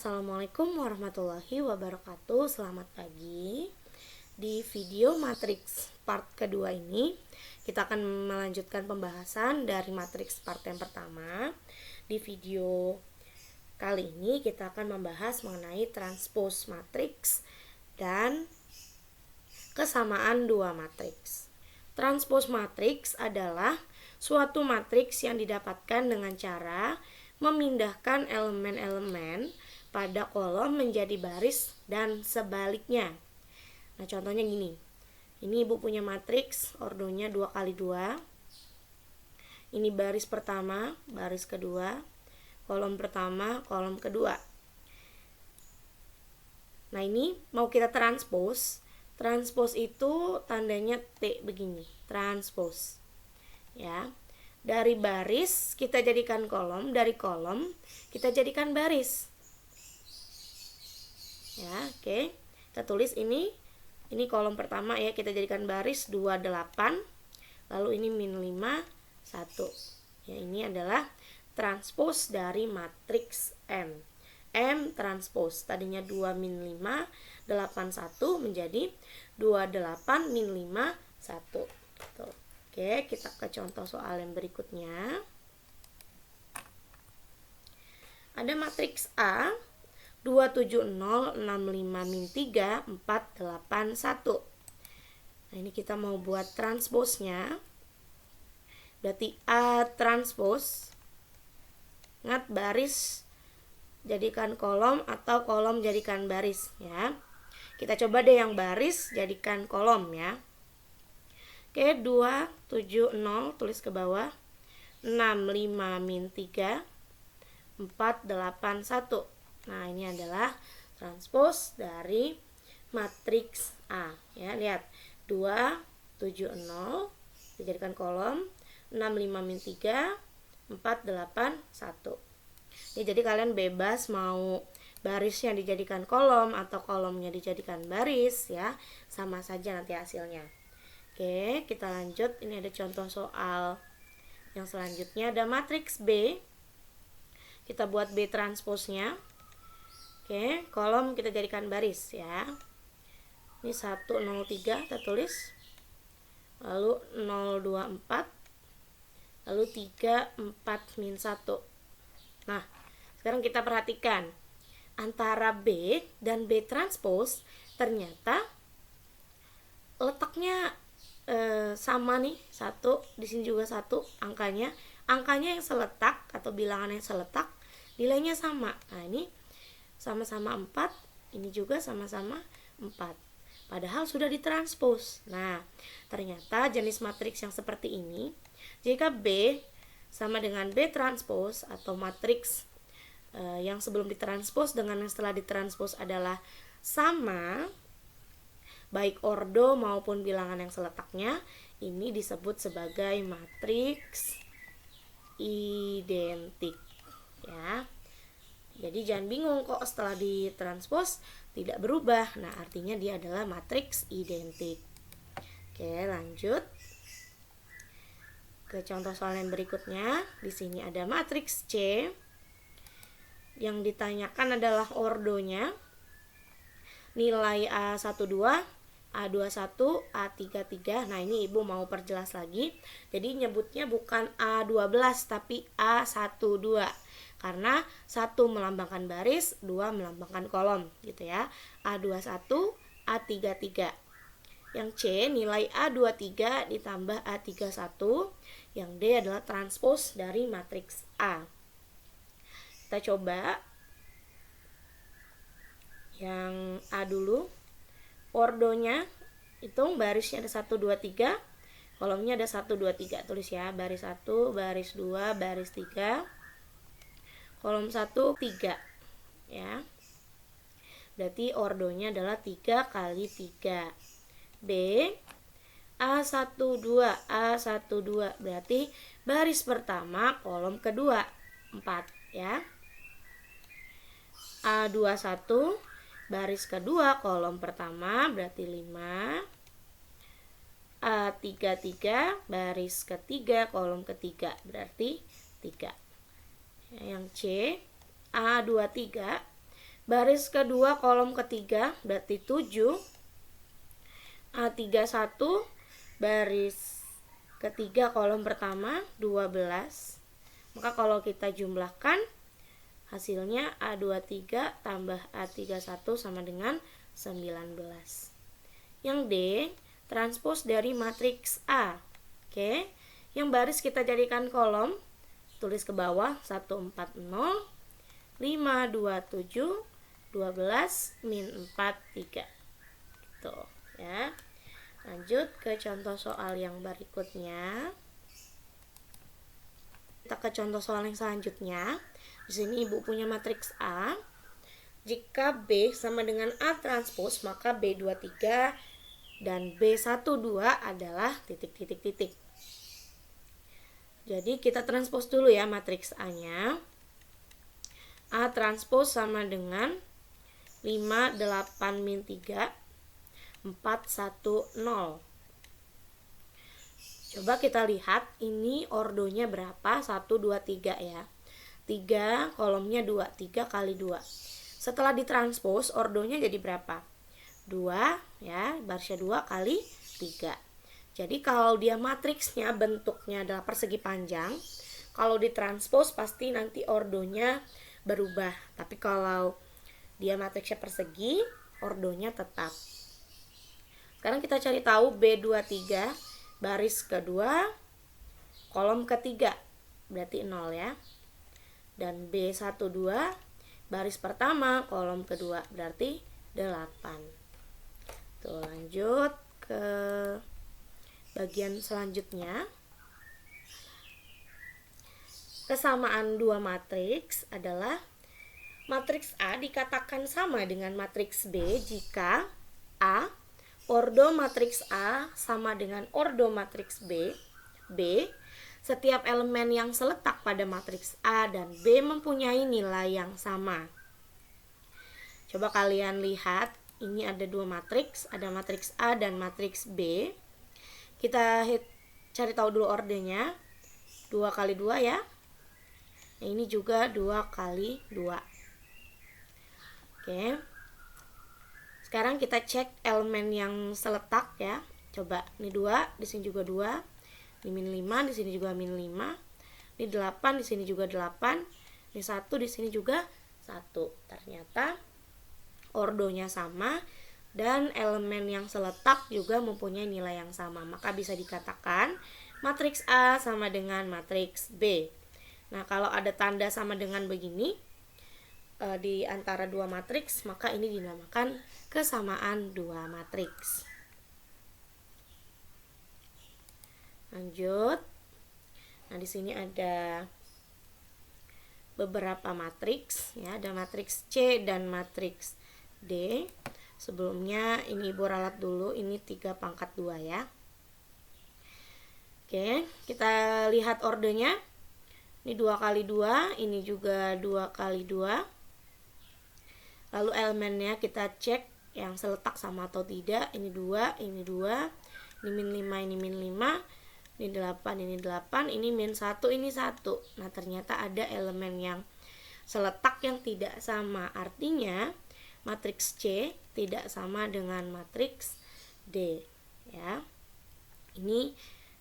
Assalamualaikum warahmatullahi wabarakatuh. Selamat pagi. Di video matriks part kedua ini kita akan melanjutkan pembahasan dari matriks part yang pertama. Di video kali ini kita akan membahas mengenai transpose matriks dan kesamaan dua matriks. Transpose matriks adalah suatu matriks yang didapatkan dengan cara memindahkan elemen-elemen pada kolom menjadi baris dan sebaliknya. Nah, contohnya gini. Ini Ibu punya matriks ordonya 2x2. Ini baris pertama, baris kedua, kolom pertama, kolom kedua. Nah, ini mau kita transpose. Transpose itu tandanya T begini, transpose. Ya. Dari baris kita jadikan kolom, dari kolom kita jadikan baris. Ya, oke. Kita tulis ini kolom pertama ya, kita jadikan baris 28. Lalu ini min 5 1. Ya, ini adalah transpose dari matriks M. M transpose tadinya 2 min 5 8 1 menjadi 28 min 5 1. Tuh. Oke, kita ke contoh soal yang berikutnya. Ada matriks A 270 65 min 3 4 8 1. Nah, ini kita mau buat transposnya. Berarti A transpose, ingat baris jadikan kolom atau kolom jadikan baris ya. Kita coba deh yang baris jadikan kolom ya. Oke, 270 tulis ke bawah. 65 min 3 4 8 1. Nah, ini adalah transpose dari matriks A. Ya, lihat. 270 dijadikan kolom, 65 min 3 4 8 1. Ya, jadi kalian bebas mau barisnya dijadikan kolom atau kolomnya dijadikan baris ya, sama saja nanti hasilnya. Oke, kita lanjut. Ini ada contoh soal yang selanjutnya. Ada matriks B. Kita buat B transposnya. Oke, kolom kita jadikan baris ya. Ini 103 kita tulis. Lalu 024. Lalu 3 4 min 1. Nah, sekarang kita perhatikan antara B dan B transpose ternyata letaknya sama nih. 1 di sini juga 1 angkanya yang seletak atau bilangan yang seletak nilainya sama. Nah, ini sama-sama 4, ini juga sama-sama 4. Padahal sudah ditranspose. Nah, ternyata jenis matriks yang seperti ini, jika B sama dengan B transpose atau matriks yang sebelum ditranspose dengan yang setelah ditranspose adalah sama, baik ordo maupun bilangan yang seletaknya, ini disebut sebagai matriks identik. Ya. Jadi jangan bingung kok setelah ditranspose tidak berubah. Nah, artinya dia adalah matriks identik. Oke, lanjut ke contoh soal yang berikutnya. Di sini ada matriks C. Yang ditanyakan adalah ordonya. Nilai A12, A21, A33. Nah, ini Ibu mau perjelas lagi. Jadi nyebutnya bukan A12 tapi A12. Karena 1 melambangkan baris, 2 melambangkan kolom gitu ya. A21, A33. Yang C nilai A23 ditambah A31. Yang D adalah transpose dari matriks A. Kita coba yang A dulu. Ordonya hitung, barisnya ada 1 2 3, kolomnya ada 1 2 3. Tulis ya, baris 1, baris 2, baris 3. Kolom 1 3 ya. Berarti ordonya adalah 3 kali 3. B A12 A12 berarti baris pertama kolom kedua 4 ya. A21 baris kedua kolom pertama berarti 5. A33 baris ketiga kolom ketiga berarti 3. Yang C A23 Baris kedua kolom ketiga berarti 7. A31 baris ketiga kolom pertama 12. Maka kalau kita jumlahkan hasilnya A23 tambah A31 sama dengan 19. Yang D, transpos dari matriks A. Oke, yang baris kita jadikan kolom, tulis ke bawah 140, 5, 2, 7, 12, min 4, 3. Gitu ya. Lanjut ke contoh soal yang berikutnya. Kita ke contoh soal yang selanjutnya. Di sini Ibu punya matriks A. Jika B sama dengan A transpos, maka B23 dan B12 adalah titik-titik-titik. Jadi kita transpos dulu ya matriks A-nya. A transpos sama dengan 5, 8, min 3, 4, 1, 0. Coba kita lihat ini ordonya berapa, 1, 2, 3 ya. 3 kolomnya 2, 3 kali 2. Setelah ditranspos ordonya jadi berapa? 2 ya, barisnya 2 kali 3. Jadi kalau dia matriksnya bentuknya adalah persegi panjang, kalau ditranspos pasti nanti ordonya berubah. Tapi kalau dia matriksnya persegi, ordonya tetap. Sekarang kita cari tahu B23 baris kedua kolom ketiga berarti 0 ya. Dan B12 baris pertama kolom kedua berarti 8. Tuh, lanjut ke bagian selanjutnya. Kesamaan dua matriks adalah matriks A dikatakan sama dengan matriks B jika A, ordo matriks A sama dengan ordo matriks B. B, setiap elemen yang seletak pada matriks A dan B mempunyai nilai yang sama. Coba kalian lihat, ini ada dua matriks, ada matriks A dan matriks B. Kita cari tahu dulu ordernya. 2 kali 2 ya. Nah, ini juga 2 kali 2. Oke. Sekarang kita cek elemen yang seletak ya. Coba, ini 2, di sini juga 2. Ini min 5, di sini juga min 5. Ini 8, di sini juga 8. Ini 1, di sini juga 1. Ternyata ordonya sama dan elemen yang seletak juga mempunyai nilai yang sama. Maka bisa dikatakan matriks A sama dengan matriks B. Nah, kalau ada tanda sama dengan begini di antara dua matriks, maka ini dinamakan kesamaan dua matriks. Lanjut. Nah, di sini ada beberapa matriks ya, ada matriks C dan matriks D. Sebelumnya ini Ibu ralat dulu, ini 3 pangkat 2 ya. Oke, kita lihat ordernya. Ini 2 kali 2, ini juga 2 kali 2. Lalu elemennya kita cek yang seletak sama atau tidak. Ini 2, ini 2, ini min 5, ini min 5, ini 8, ini 8, ini min 1, ini 1. Nah, ternyata ada elemen yang seletak yang tidak sama. Artinya matriks C tidak sama dengan matriks D ya. Ini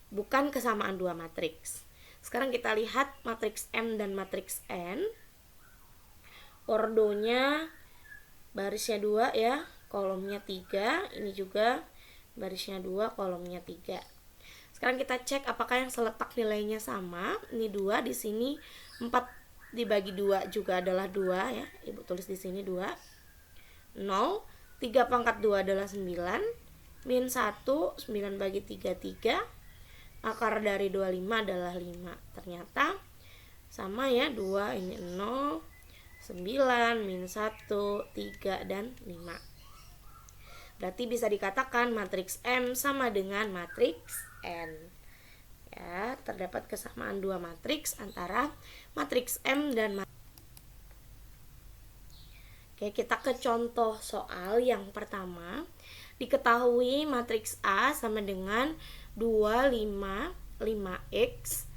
bukan kesamaan dua matriks. Sekarang kita lihat matriks M dan matriks N. Ordonya barisnya 2 ya, kolomnya 3. Ini juga barisnya 2, kolomnya 3. Sekarang kita cek apakah yang seletak nilainya sama. Ini 2, di sini 4 dibagi 2 juga adalah 2 ya. Ibu tulis di sini 2. 0, 3 pangkat 2 adalah 9. Min 1, 9 bagi 3, 3. Akar dari 25 adalah 5. Ternyata sama ya, 2 ini 0, 9, min 1, 3, dan 5. Berarti bisa dikatakan matriks M sama dengan matriks N. Ya, terdapat kesamaan dua matriks antara matriks M dan matriks. Oke, kita ke contoh soal yang pertama. Diketahui matriks A sama dengan 2, 5, 5X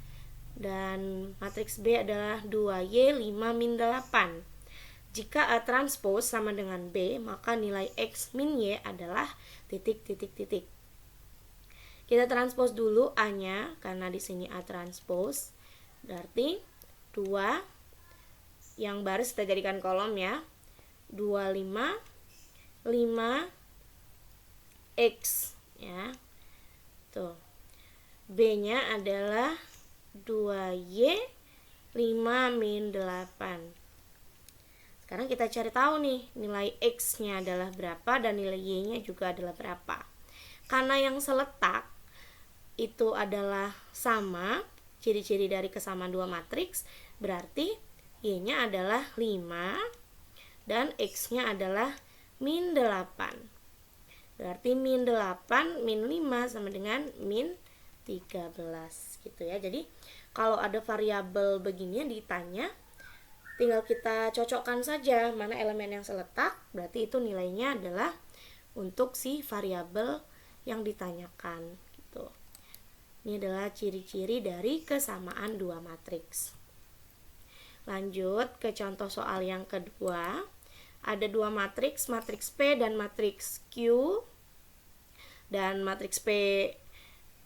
dan matriks B adalah 2Y, 5, min 8. Jika A transpose sama dengan B, maka nilai X min Y adalah titik. Kita transpose dulu A-nya, karena di sini A transpose. Berarti 2, yang baris kita jadikan kolom ya. 25, 5, X ya. Tuh. B-nya adalah 2Y, 5 min 8. Sekarang kita cari tahu nih, nilai X-nya adalah berapa dan nilai Y-nya juga adalah berapa. Karena yang seletak itu adalah sama, ciri-ciri dari kesamaan dua matriks, berarti Y-nya adalah 5 dan X-nya adalah min 8. Berarti min 8 min 5 sama dengan min 13 gitu ya. Jadi kalau ada variabel begini yang ditanya, tinggal kita cocokkan saja mana elemen yang seletak, berarti itu nilainya adalah untuk si variabel yang ditanyakan gitu. Ini adalah ciri-ciri dari kesamaan dua matriks. Lanjut ke contoh soal yang kedua. Ada dua matriks, matriks P dan matriks Q. Dan matriks P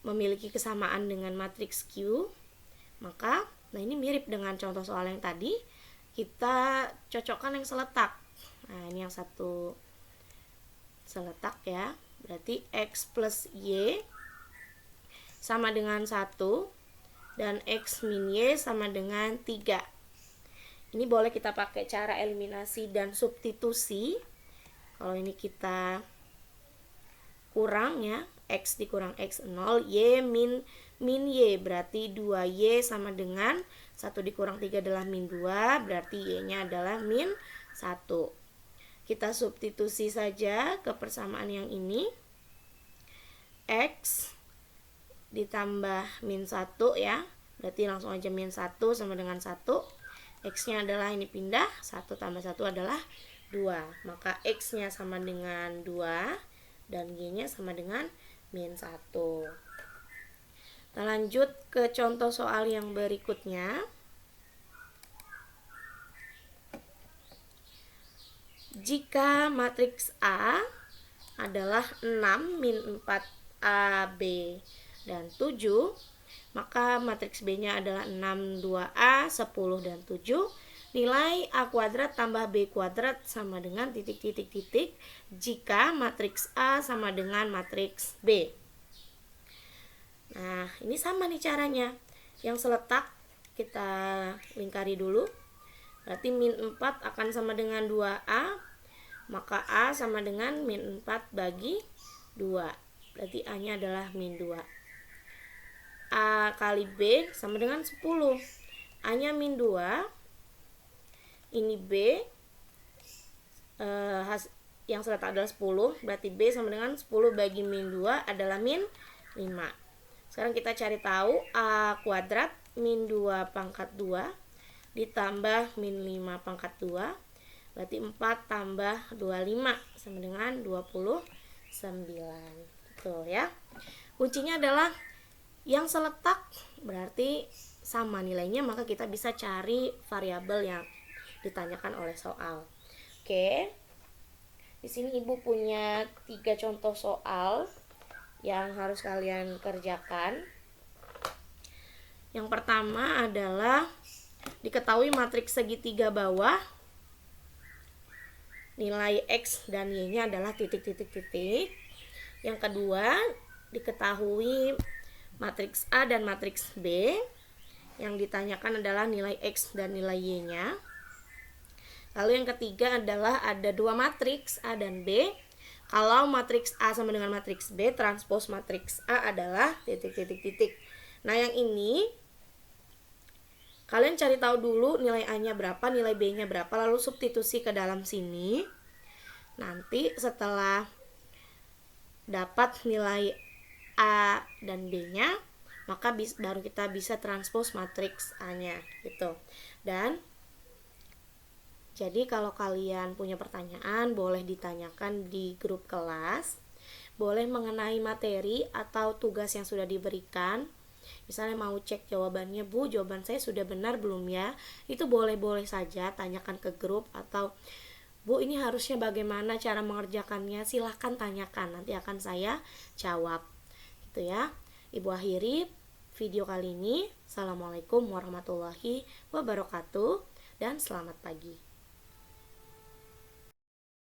memiliki kesamaan dengan matriks Q. Maka, nah ini mirip dengan contoh soal yang tadi. Kita cocokkan yang seletak. Nah, ini yang satu seletak ya. Berarti X plus Y sama dengan 1 dan X min Y sama dengan 3. Ini boleh kita pakai cara eliminasi dan substitusi. Kalau ini kita kurang ya, X dikurang X 0, Y min Y berarti 2Y sama dengan 1 dikurang 3 adalah min 2, berarti Y-nya adalah min 1. Kita substitusi saja ke persamaan yang ini. X ditambah min 1 ya, berarti langsung aja min 1 sama dengan 1. X-nya adalah ini pindah, 1 tambah 1 adalah 2. Maka X-nya sama dengan 2 dan Y-nya sama dengan min 1. Kita lanjut ke contoh soal yang berikutnya. Jika matriks A adalah 6 min 4 AB dan 7, maka matriks B-nya adalah 6, 2A, 10, dan 7. Nilai A kuadrat tambah B kuadrat sama dengan titik jika matriks A sama dengan matriks B. Nah, ini sama nih caranya. Yang seletak kita lingkari dulu. Berarti min 4 akan sama dengan 2A. Maka A sama dengan min 4 bagi 2. Berarti A-nya adalah min 2. A kali B sama dengan 10. A-nya min 2. Ini B. Yang seletak adalah 10. Berarti B sama dengan 10 bagi min 2 adalah min 5. Sekarang kita cari tahu A kuadrat min 2 pangkat 2 ditambah min 5 pangkat 2. Berarti 4 tambah 25 sama dengan 29. Betul ya. Kuncinya adalah yang seletak berarti sama nilainya, maka kita bisa cari variabel yang ditanyakan oleh soal. Oke. Di sini Ibu punya 3 contoh soal yang harus kalian kerjakan. Yang pertama adalah diketahui matriks segitiga bawah nilai X dan Y-nya adalah titik. Yang kedua, diketahui matriks A dan matriks B. Yang ditanyakan adalah nilai X dan nilai Y-nya. Lalu yang ketiga adalah ada dua matriks A dan B. Kalau matriks A sama dengan matriks B, transpose matriks A adalah titik. Nah, yang ini kalian cari tahu dulu nilai A-nya berapa, nilai B-nya berapa, lalu substitusi ke dalam sini. Nanti setelah dapat nilai A dan B-nya, maka baru kita bisa transpose matriks A-nya gitu. Dan jadi kalau kalian punya pertanyaan boleh ditanyakan di grup kelas, boleh mengenai materi atau tugas yang sudah diberikan. Misalnya mau cek jawabannya, Bu, jawaban saya sudah benar belum ya? Itu boleh-boleh saja tanyakan ke grup, atau Bu, ini harusnya bagaimana cara mengerjakannya? Silahkan tanyakan, nanti akan saya jawab. Gitu ya. Ibu akhiri video kali ini. Assalamualaikum warahmatullahi wabarakatuh dan selamat pagi.